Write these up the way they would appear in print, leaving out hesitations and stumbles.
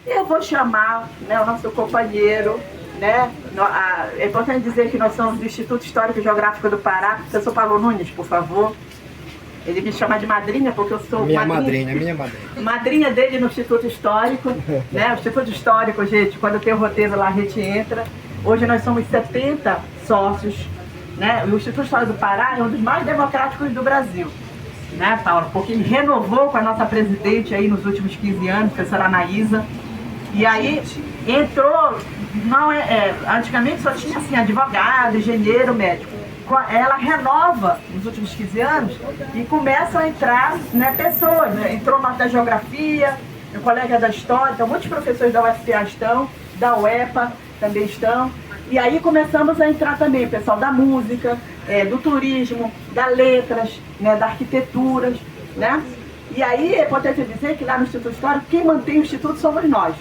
Eu vou chamar, né, o nosso companheiro, né? É importante dizer que nós somos do Instituto Histórico e Geográfico do Pará. Professor Paulo Nunes, por favor. Ele me chama de madrinha porque eu sou minha madrinha. Madrinha dele no Instituto Histórico, né? O Instituto Histórico, gente, quando tem o roteiro lá, a gente entra. Hoje nós somos 70 sócios, né? O Instituto Histórico do Pará é um dos mais democráticos do Brasil, né, Paulo? Porque ele renovou com a nossa presidente aí nos últimos 15 anos, a professora Anaísa. E aí entrou, antigamente só tinha assim, advogado, engenheiro, médico. Ela renova nos últimos 15 anos e começam a entrar, né, pessoas, né? Entrou na da geografia, o colega da história, então muitos professores da UFPA estão, da UEPA também estão. E aí começamos a entrar também o pessoal da música, do turismo, da letras, né, da arquitetura, né? E aí é importante dizer que lá no Instituto Histórico, quem mantém o Instituto somos nós.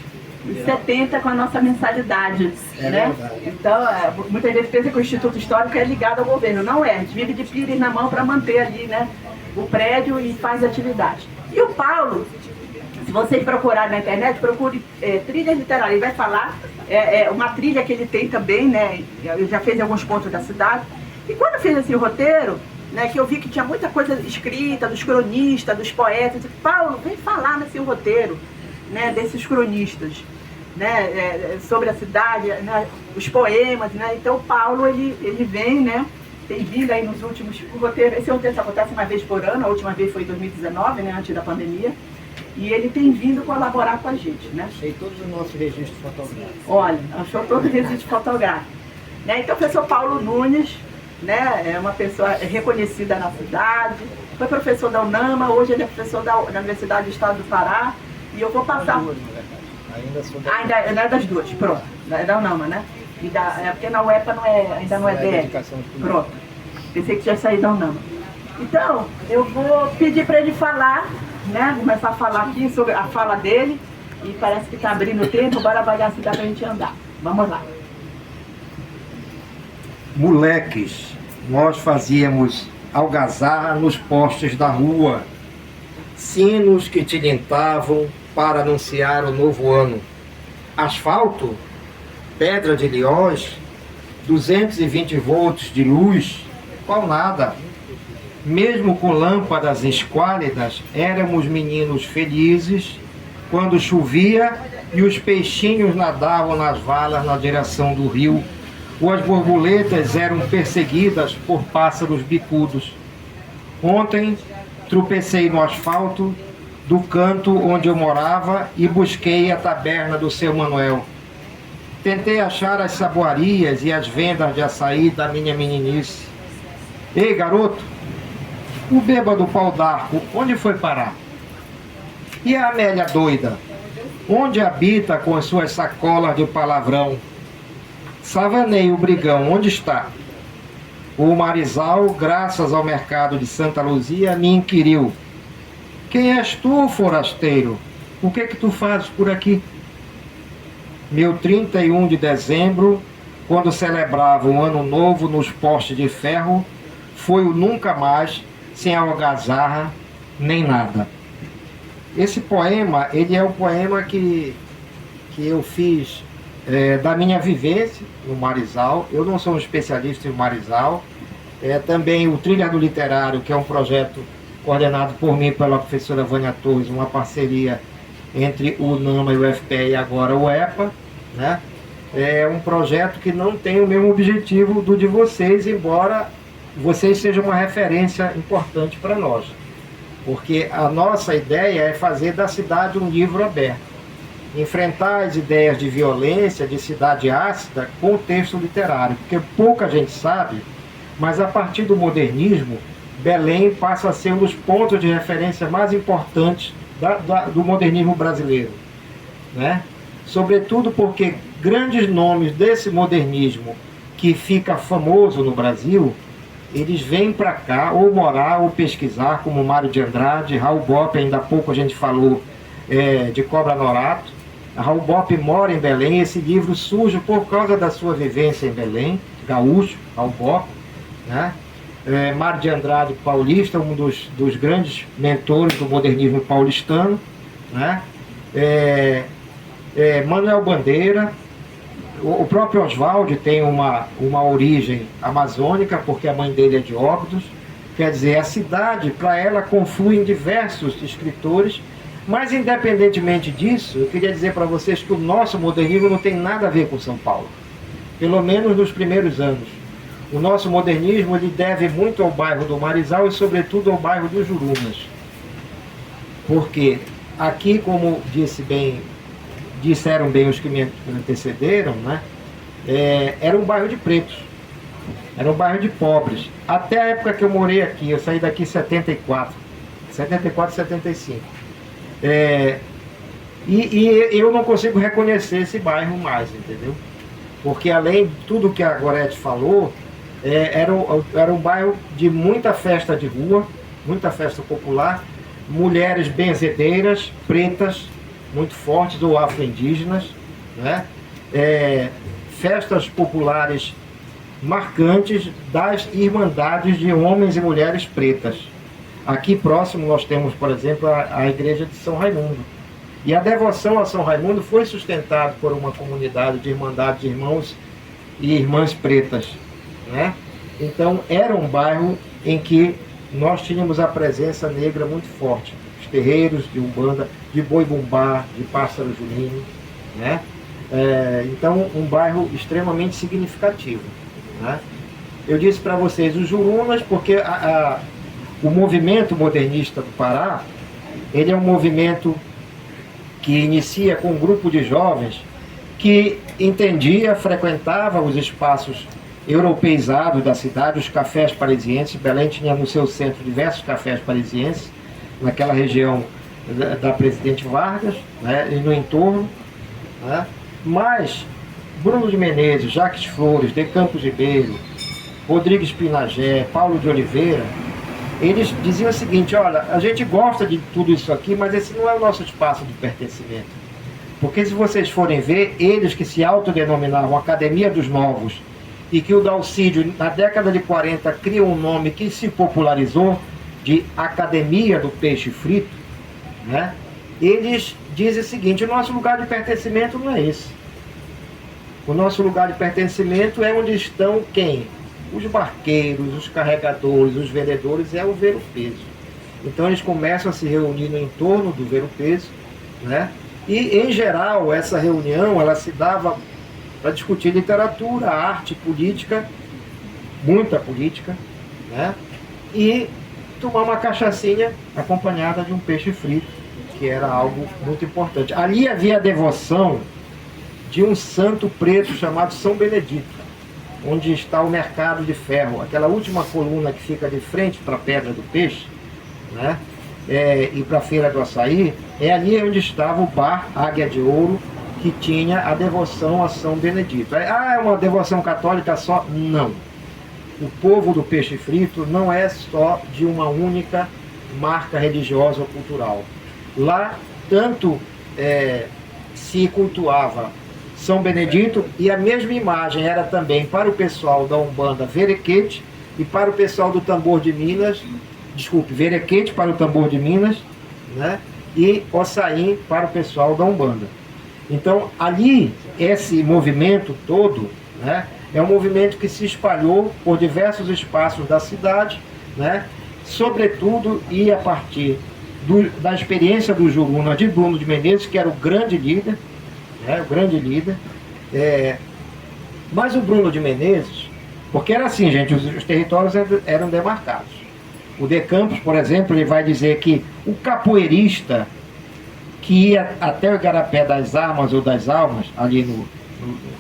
Os 70 com a nossa mensalidade, né? Então, muitas vezes pensa que o Instituto Histórico é ligado ao governo. Não é, a gente vive de pires na mão para manter ali, né, o prédio e faz atividade. E o Paulo, se vocês procurarem na internet, procure trilhas literárias. Ele vai falar, uma trilha que ele tem também, né? Ele já fez em alguns pontos da cidade. E quando eu fiz esse roteiro, né, que eu vi que tinha muita coisa escrita, dos cronistas, dos poetas, eu disse, Paulo, vem falar nesse roteiro, né, desses cronistas, né, sobre a cidade, né, os poemas, né? Então o Paulo, ele vem, né, tem vindo aí nos últimos roteiros. Esse roteiro acontece uma vez por ano, a última vez foi em 2019, né, antes da pandemia. E ele tem vindo colaborar com a gente, né? Achei todos os nossos registros fotográficos. Olha, achou todo o registro fotográfico. Né? Então o professor Paulo Nunes, né, é uma pessoa reconhecida na cidade, foi professor da UNAMA, hoje ele é professor da Universidade do Estado do Pará. E eu vou passar... Ainda sou da... Ainda é das duas, pronto. É da UNAMA, né? E porque na UEPA ainda não é DR. Pronto. Pensei que tinha saído da UNAMA. Então, eu vou pedir para ele falar, né? Começar a falar aqui sobre a fala dele. E parece que está abrindo o tempo, bora avaliar se dá para a gente andar. Vamos lá. Moleques, nós fazíamos algazarra nos postes da rua. Sinos que tilintavam para anunciar o novo ano. Asfalto, pedra de Leões, 220 volts de luz, qual nada. Mesmo com lâmpadas esquálidas, éramos meninos felizes quando chovia e os peixinhos nadavam nas valas na direção do rio, ou as borboletas eram perseguidas por pássaros bicudos. Ontem, tropecei no asfalto do canto onde eu morava e busquei a taberna do seu Manuel. Tentei achar as saboarias e as vendas de açaí da minha meninice. Ei, garoto, o bêbado pau d'arco, onde foi parar? E a Amélia doida, onde habita com as suas sacolas de palavrão? Savanei, o brigão, onde está? O Marizal, graças ao mercado de Santa Luzia, me inquiriu. Quem és tu, forasteiro? O que tu fazes por aqui? Meu 31 de dezembro, quando celebrava o ano novo nos postes de ferro, foi o nunca mais, sem algazarra, nem nada. Esse poema, ele é o poema que eu fiz da minha vivência no Marizal. Eu não sou um especialista em Marizal. Também o Trilha do Literário, que é um projeto coordenado por mim e pela professora Vânia Torres, uma parceria entre o UNAMA e o UFPE e agora o EPA, né? É um projeto que não tem o mesmo objetivo do de vocês, embora vocês sejam uma referência importante para nós. Porque a nossa ideia é fazer da cidade um livro aberto. Enfrentar as ideias de violência, de cidade ácida, com o texto literário. Porque pouca gente sabe, mas a partir do modernismo, Belém passa a ser um dos pontos de referência mais importantes do modernismo brasileiro, né? Sobretudo porque grandes nomes desse modernismo que fica famoso no Brasil, eles vêm para cá ou morar ou pesquisar, como Mário de Andrade, Raul Bopp, ainda há pouco a gente falou de Cobra Norato. A Raul Bopp mora em Belém. Esse livro surge por causa da sua vivência em Belém, gaúcho, Raul Bopp, né? Mário de Andrade, paulista, um dos grandes mentores do modernismo paulistano, né? Manuel Bandeira, o próprio Oswald tem uma origem amazônica, porque a mãe dele é de Óbidos. Quer dizer, a cidade, para ela, confluem diversos escritores, mas independentemente disso, eu queria dizer para vocês que o nosso modernismo não tem nada a ver com São Paulo, pelo menos nos primeiros anos. O nosso modernismo ele deve muito ao bairro do Marizal e, sobretudo, ao bairro dos Jurunas. Porque aqui, como disseram bem os que me antecederam, né, era um bairro de pretos, era um bairro de pobres. Até a época que eu morei aqui, eu saí daqui em 74, 75. E eu não consigo reconhecer esse bairro mais, entendeu? Porque além de tudo que a Gorete falou, era um bairro de muita festa de rua, muita festa popular, mulheres benzedeiras, pretas, muito fortes, ou afro-indígenas, né? Festas populares marcantes das irmandades de homens e mulheres pretas. Aqui próximo nós temos, por exemplo, a igreja de São Raimundo. E a devoção a São Raimundo foi sustentada por uma comunidade de irmandade de irmãos e irmãs pretas, né? Então era um bairro em que nós tínhamos a presença negra muito forte. Os terreiros de Umbanda, de Boi-Bumbá, de Pássaro Junino, né? Então um bairro extremamente significativo, né? Eu disse para vocês os Jurunas porque o movimento modernista do Pará, ele é um movimento que inicia com um grupo de jovens que frequentava os espaços europeizados da cidade, os cafés parisienses. Belém tinha no seu centro diversos cafés parisienses, naquela região da Presidente Vargas, né, e no entorno, né? Mas Bruno de Menezes, Jacques Flores, De Campos Ribeiro, Rodrigues Pinagé, Paulo de Oliveira, eles diziam o seguinte: olha, a gente gosta de tudo isso aqui, mas esse não é o nosso espaço de pertencimento. Porque se vocês forem ver, eles que se autodenominavam Academia dos Novos, e que o Dalcídio, na década de 40, cria um nome que se popularizou de Academia do Peixe Frito, né? Eles dizem o seguinte: o nosso lugar de pertencimento não é esse. O nosso lugar de pertencimento é onde estão quem? Os barqueiros, os carregadores, os vendedores, é o ver-o-peso. Então eles começam a se reunir no entorno do ver-o-peso, né? E em geral essa reunião ela se dava para discutir literatura, arte, política, muita política, né? E tomar uma cachaçinha acompanhada de um peixe frito, que era algo muito importante. Ali havia a devoção de um santo preto chamado São Benedito, onde está o mercado de ferro, aquela última coluna que fica de frente para a Pedra do Peixe, né? E para a Feira do Açaí, é ali onde estava o bar Águia de Ouro, que tinha a devoção a São Benedito. É uma devoção católica só? Não. O povo do peixe frito não é só de uma única marca religiosa ou cultural. Lá, tanto se cultuava São Benedito, e a mesma imagem era também para o pessoal da Umbanda Verequete e para o pessoal do Tambor de Minas, Verequete para o Tambor de Minas, né? E Ossain para o pessoal da Umbanda. Então, ali, esse movimento todo, né, é um movimento que se espalhou por diversos espaços da cidade, né? Sobretudo, e a partir da experiência do Juruna de Bruno de Menezes, que era o grande líder, né, mas o Bruno de Menezes, porque era assim, gente, os territórios eram demarcados. O De Campos, por exemplo, ele vai dizer que o capoeirista que ia até o Igarapé das Armas ou das Almas, ali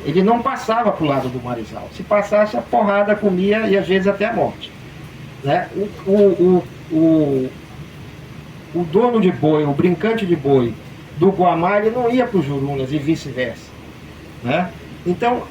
ele não passava para o lado do Marizal. Se passasse, a porrada comia e às vezes até a morte, né? O dono de boi, o brincante de boi do Guamá, ele não ia para os Jurunas e vice-versa, né? Então,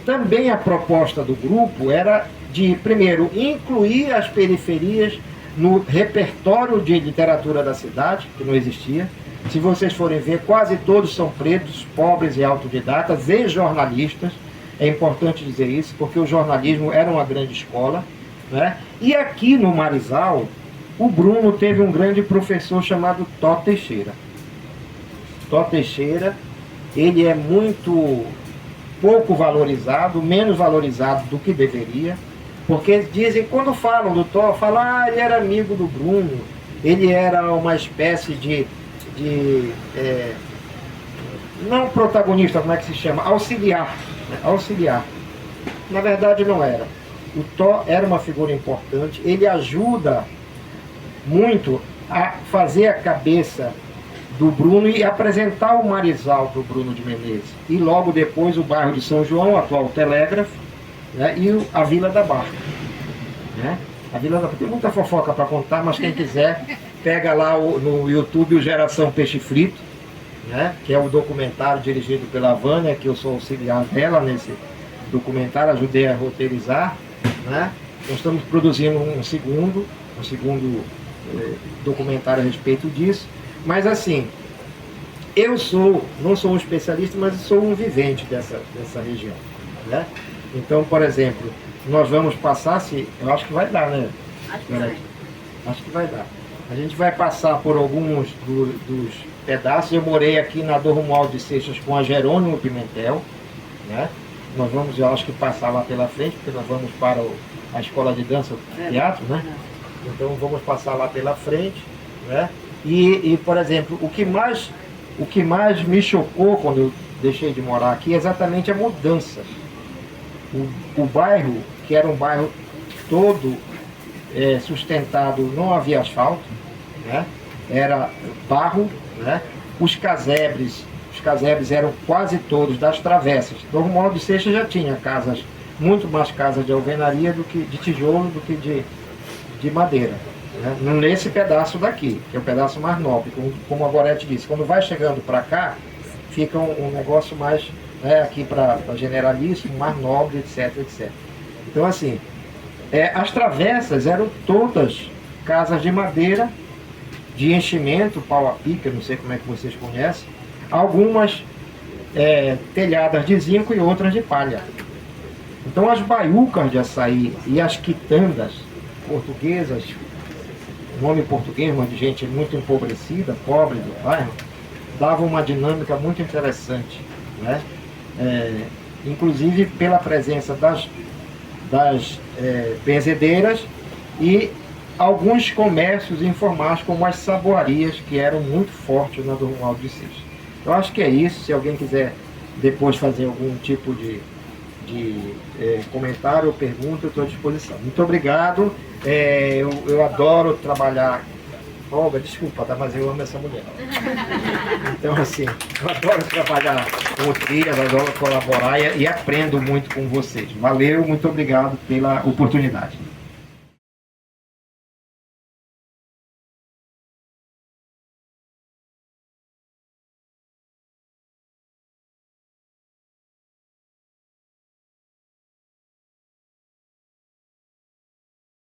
também a proposta do grupo era de, primeiro, incluir as periferias no repertório de literatura da cidade, que não existia. Se vocês forem ver, quase todos são pretos, pobres e autodidatas e jornalistas. É importante dizer isso, porque o jornalismo era uma grande escola, né? E aqui no Marizal, o Bruno teve um grande professor chamado Tó Teixeira. Tó Teixeira ele é muito pouco valorizado, menos valorizado do que deveria, porque dizem, quando falam do Thor, falam, ele era amigo do Bruno, ele era uma espécie de não protagonista, como é que se chama? Auxiliar, né? Auxiliar. Na verdade não era. O Thor era uma figura importante, ele ajuda muito a fazer a cabeça do Bruno e apresentar o Marizal para o Bruno de Menezes. E logo depois o bairro de São João, atual Telégrafo, né? E a Vila da Barca. Né? A Vila da Barca tem muita fofoca para contar, mas quem quiser, pega lá no YouTube o Geração Peixe Frito, né? Que é o documentário dirigido pela Vânia, que eu sou auxiliar dela nesse documentário, ajudei a roteirizar. Né? Nós estamos produzindo um segundo documentário a respeito disso. Mas assim, eu não sou um especialista, mas sou um vivente dessa região. Né? Então, por exemplo, nós vamos passar, eu acho que vai dar, né? Acho que vai dar. A gente vai passar por alguns dos pedaços. Eu morei aqui na Dom Romualdo de Seixas com a Jerônimo Pimentel. Né? Nós vamos, eu acho que passar lá pela frente, porque nós vamos para a escola de dança, teatro, né? Então vamos passar lá pela frente, né? E por exemplo, o que mais me chocou quando eu deixei de morar aqui é exatamente a mudança. O bairro, que era um bairro todo sustentado, não havia asfalto, né? Era barro, né? Os casebres eram quase todos das travessas. Dom Romualdo de Seixas já tinha casas, muito mais casas de alvenaria do que de tijolo do que de madeira. Né? Nesse pedaço daqui, que é o pedaço mais nobre, como a Gorete disse, quando vai chegando para cá, fica um negócio mais, né, aqui para generalíssimo, mais nobre, etc, etc. Então assim, as travessas eram todas casas de madeira, de enchimento, pau a pica, não sei como é que vocês conhecem, algumas telhadas de zinco e outras de palha. Então as baiucas de açaí e as quitandas portuguesas, nome português, mas de gente muito empobrecida, pobre do bairro, davam uma dinâmica muito interessante, né? Inclusive pela presença das benzedeiras e alguns comércios informais, como as saboarias, que eram muito fortes na Dom Romualdo de Seixas. Eu acho que é isso. Se alguém quiser depois fazer algum tipo de comentário ou pergunta, eu estou à disposição. Muito obrigado. Eu adoro trabalhar. Olga, desculpa, tá? Mas eu amo essa mulher. Então, assim, eu adoro trabalhar com trias, adoro colaborar e aprendo muito com vocês. Valeu, muito obrigado pela oportunidade.